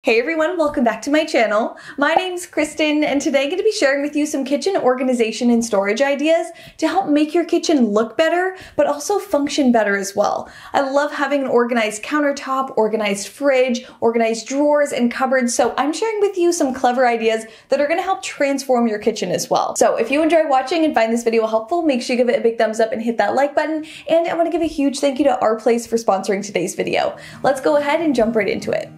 Hey everyone, welcome back to my channel. My name's Kristen and today I'm going to be sharing with you some kitchen organization and storage ideas to help make your kitchen look better, but also function better as well. I love having an organized countertop, organized fridge, organized drawers and cupboards, so I'm sharing with you some clever ideas that are going to help transform your kitchen as well. So if you enjoy watching and find this video helpful, make sure you give it a big thumbs up and hit that like button. And I want to give a huge thank you to Our Place for sponsoring today's video. Let's go ahead and jump right into it.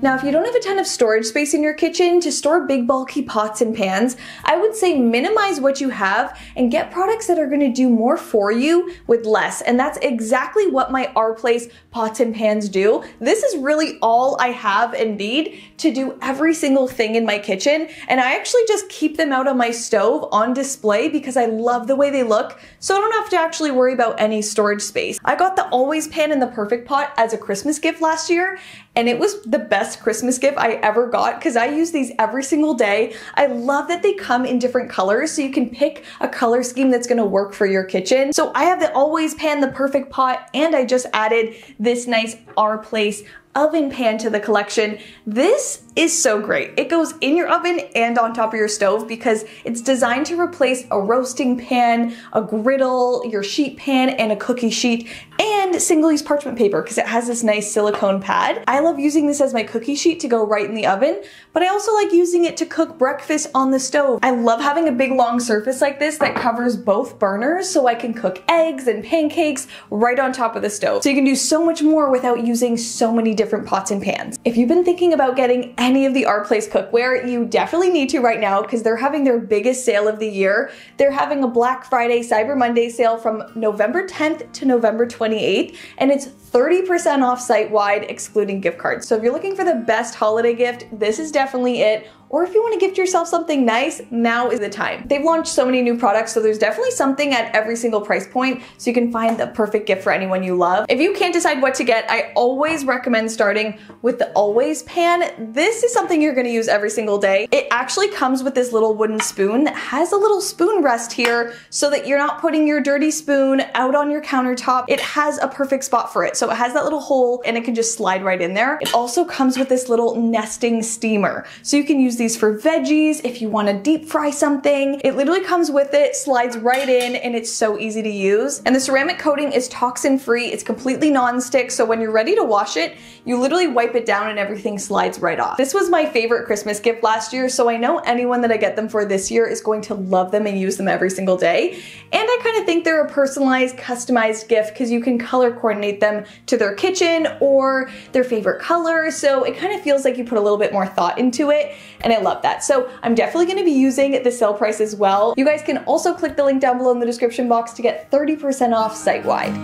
Now, if you don't have a ton of storage space in your kitchen to store big bulky pots and pans, I would say minimize what you have and get products that are going to do more for you with less. And that's exactly what my Our Place pots and pans do. This is really all I have and need to do every single thing in my kitchen. And I actually just keep them out on my stove on display because I love the way they look, so I don't have to actually worry about any storage space. I got the Always pan and the Perfect pot as a Christmas gift last year, and it was the best Christmas gift I ever got because I use these every single day. I love that they come in different colors, so you can pick a color scheme that's gonna work for your kitchen. So I have the Always pan, the Perfect pot, and I just added this nice Our Place oven pan to the collection. This is so great. It goes in your oven and on top of your stove because it's designed to replace a roasting pan, a griddle, your sheet pan, and a cookie sheet, and single-use parchment paper because it has this nice silicone pad. I love using this as my cookie sheet to go right in the oven, but I also like using it to cook breakfast on the stove. I love having a big long surface like this that covers both burners so I can cook eggs and pancakes right on top of the stove. So you can do so much more without using so many different pots and pans. If you've been thinking about getting any of the Our Place cookware, you definitely need to right now because they're having their biggest sale of the year. They're having a Black Friday, Cyber Monday sale from November 10th to November 28th, and it's 30% off site-wide, excluding gift cards. So if you're looking for the best holiday gift, this is definitely it. Or if you want to gift yourself something nice, now is the time. They've launched so many new products, so there's definitely something at every single price point, so you can find the perfect gift for anyone you love. If you can't decide what to get, I always recommend starting with the Always pan. This is something you're going to use every single day. It actually comes with this little wooden spoon that has a little spoon rest here so that you're not putting your dirty spoon out on your countertop. It has a perfect spot for it. So it has that little hole and it can just slide right in there. It also comes with this little nesting steamer. So you can use these for veggies if you want to deep fry something. It literally comes with it, slides right in, and it's so easy to use. And the ceramic coating is toxin free. It's completely non-stick, so when you're ready to wash it, you literally wipe it down and everything slides right off. This was my favorite Christmas gift last year, so I know anyone that I get them for this year is going to love them and use them every single day. And I kind of think they're a personalized, customized gift because you can color coordinate them to their kitchen or their favorite color, so it kind of feels like you put a little bit more thought into it, and I love that. So I'm definitely going to be using the sale price as well. You guys can also click the link down below in the description box to get 30% off site-wide.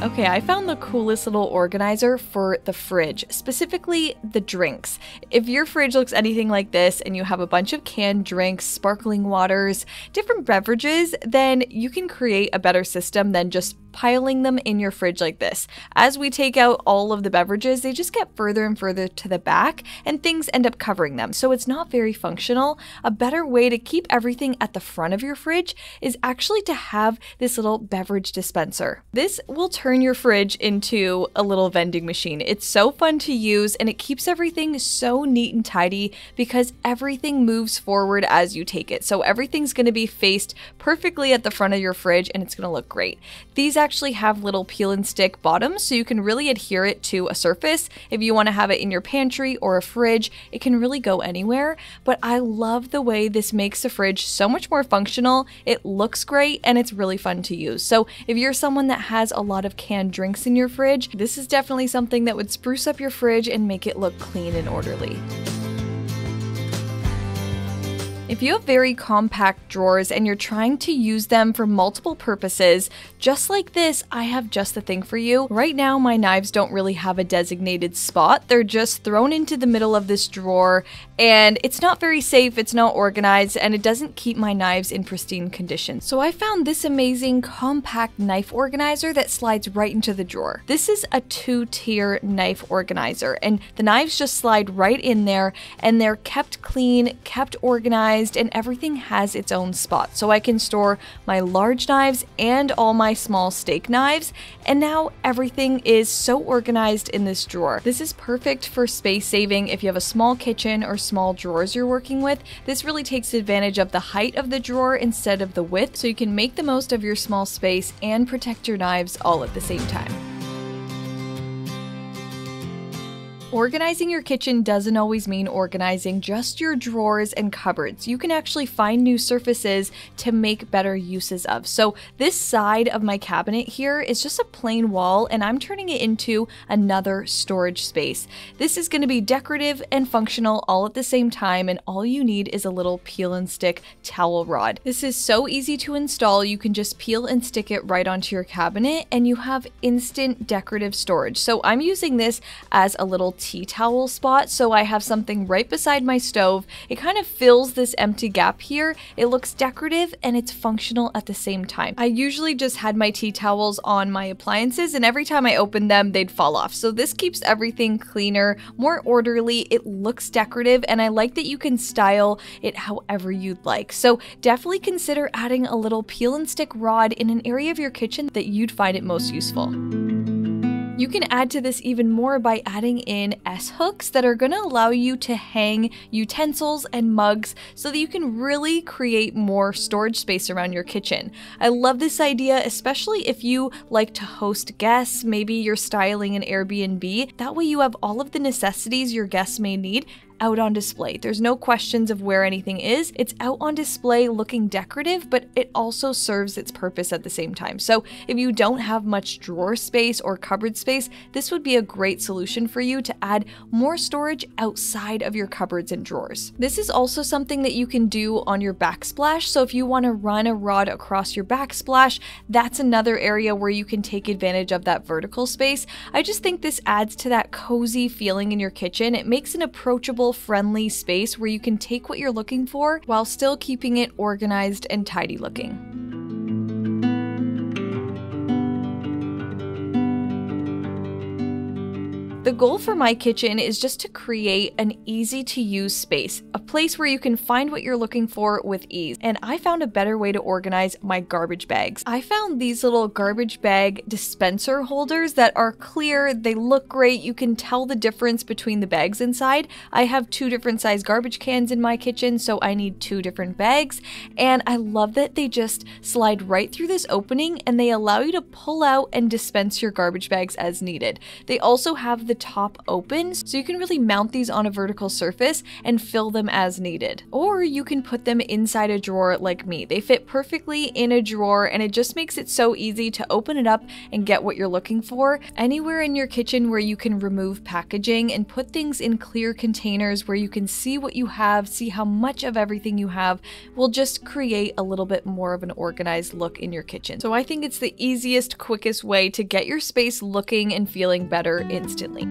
Okay, I found the coolest little organizer for the fridge, specifically the drinks. If your fridge looks anything like this and you have a bunch of canned drinks, sparkling waters, different beverages, then you can create a better system than just piling them in your fridge like this. As we take out all of the beverages, they just get further and further to the back and things end up covering them. So it's not very functional. A better way to keep everything at the front of your fridge is actually to have this little beverage dispenser. This will turn your fridge into a little vending machine. It's so fun to use and it keeps everything so neat and tidy because everything moves forward as you take it. So everything's going to be faced perfectly at the front of your fridge and it's going to look great. These actually have little peel and stick bottoms so you can really adhere it to a surface. If you want to have it in your pantry or a fridge, it can really go anywhere. But I love the way this makes the fridge so much more functional. It looks great and it's really fun to use. So if you're someone that has a lot of canned drinks in your fridge, this is definitely something that would spruce up your fridge and make it look clean and orderly. If you have very compact drawers and you're trying to use them for multiple purposes, just like this, I have just the thing for you. Right now, my knives don't really have a designated spot. They're just thrown into the middle of this drawer, and it's not very safe, it's not organized, and it doesn't keep my knives in pristine condition. So I found this amazing compact knife organizer that slides right into the drawer. This is a 2-tier knife organizer, and the knives just slide right in there, and they're kept clean, kept organized, organized and everything has its own spot. So I can store my large knives and all my small steak knives, and now everything is so organized in this drawer. This is perfect for space saving if you have a small kitchen or small drawers you're working with. This really takes advantage of the height of the drawer instead of the width, so you can make the most of your small space and protect your knives all at the same time. Organizing your kitchen doesn't always mean organizing just your drawers and cupboards. You can actually find new surfaces to make better uses of. So this side of my cabinet here is just a plain wall, and I'm turning it into another storage space. This is going to be decorative and functional all at the same time, and all you need is a little peel and stick towel rod. This is so easy to install. You can just peel and stick it right onto your cabinet, and you have instant decorative storage. So I'm using this as a little tea towel spot, so I have something right beside my stove. It kind of fills this empty gap here. It looks decorative and it's functional at the same time. I usually just had my tea towels on my appliances, and every time I opened them, they'd fall off. So this keeps everything cleaner, more orderly. It looks decorative, and I like that you can style it however you'd like. So definitely consider adding a little peel and stick rod in an area of your kitchen that you'd find it most useful. You can add to this even more by adding in S-hooks that are going to allow you to hang utensils and mugs so that you can really create more storage space around your kitchen. I love this idea, especially if you like to host guests. Maybe you're styling an Airbnb. That way you have all of the necessities your guests may need out on display. There's no questions of where anything is. It's out on display looking decorative, but it also serves its purpose at the same time. So if you don't have much drawer space or cupboard space, this would be a great solution for you to add more storage outside of your cupboards and drawers. This is also something that you can do on your backsplash. So if you want to run a rod across your backsplash, that's another area where you can take advantage of that vertical space. I just think this adds to that cozy feeling in your kitchen. It makes an approachable, friendly space where you can take what you're looking for while still keeping it organized and tidy looking. The goal for my kitchen is just to create an easy to use space, a place where you can find what you're looking for with ease. And I found a better way to organize my garbage bags. I found these little garbage bag dispenser holders that are clear, they look great, you can tell the difference between the bags inside. I have 2 different size garbage cans in my kitchen, so I need 2 different bags. And I love that they just slide right through this opening and they allow you to pull out and dispense your garbage bags as needed. They also have the top open, so you can really mount these on a vertical surface and fill them as needed. Or you can put them inside a drawer like me. They fit perfectly in a drawer, and it just makes it so easy to open it up and get what you're looking for. Anywhere in your kitchen where you can remove packaging and put things in clear containers where you can see what you have, see how much of everything you have, will just create a little bit more of an organized look in your kitchen. So I think it's the easiest, quickest way to get your space looking and feeling better instantly.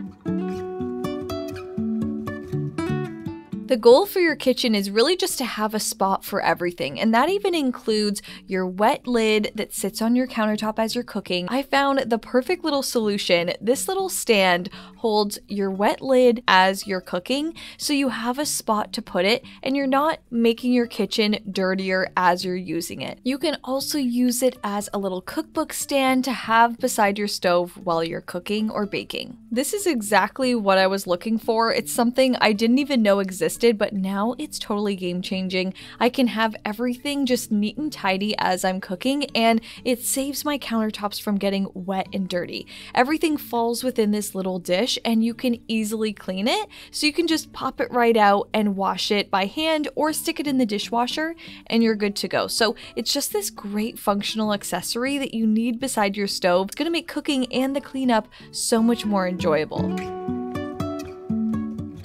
The goal for your kitchen is really just to have a spot for everything, and that even includes your wet lid that sits on your countertop as you're cooking. I found the perfect little solution. This little stand holds your wet lid as you're cooking, so you have a spot to put it and you're not making your kitchen dirtier as you're using it. You can also use it as a little cookbook stand to have beside your stove while you're cooking or baking. This is exactly what I was looking for. It's something I didn't even know existed, but now it's totally game-changing. I can have everything just neat and tidy as I'm cooking, and it saves my countertops from getting wet and dirty. Everything falls within this little dish, and you can easily clean it, so you can just pop it right out and wash it by hand or stick it in the dishwasher, and you're good to go. So it's just this great functional accessory that you need beside your stove. It's gonna make cooking and the cleanup so much more enjoyable.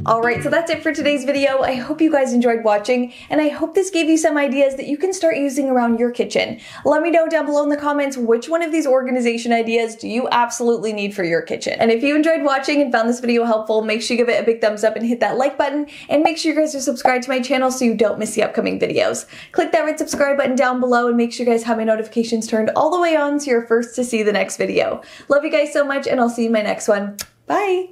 Alright, so that's it for today's video. I hope you guys enjoyed watching, and I hope this gave you some ideas that you can start using around your kitchen. Let me know down below in the comments which one of these organization ideas do you absolutely need for your kitchen. And if you enjoyed watching and found this video helpful, make sure you give it a big thumbs up and hit that like button, and make sure you guys are subscribed to my channel so you don't miss the upcoming videos. Click that red subscribe button down below and make sure you guys have my notifications turned all the way on so you're first to see the next video. Love you guys so much, and I'll see you in my next one. Bye!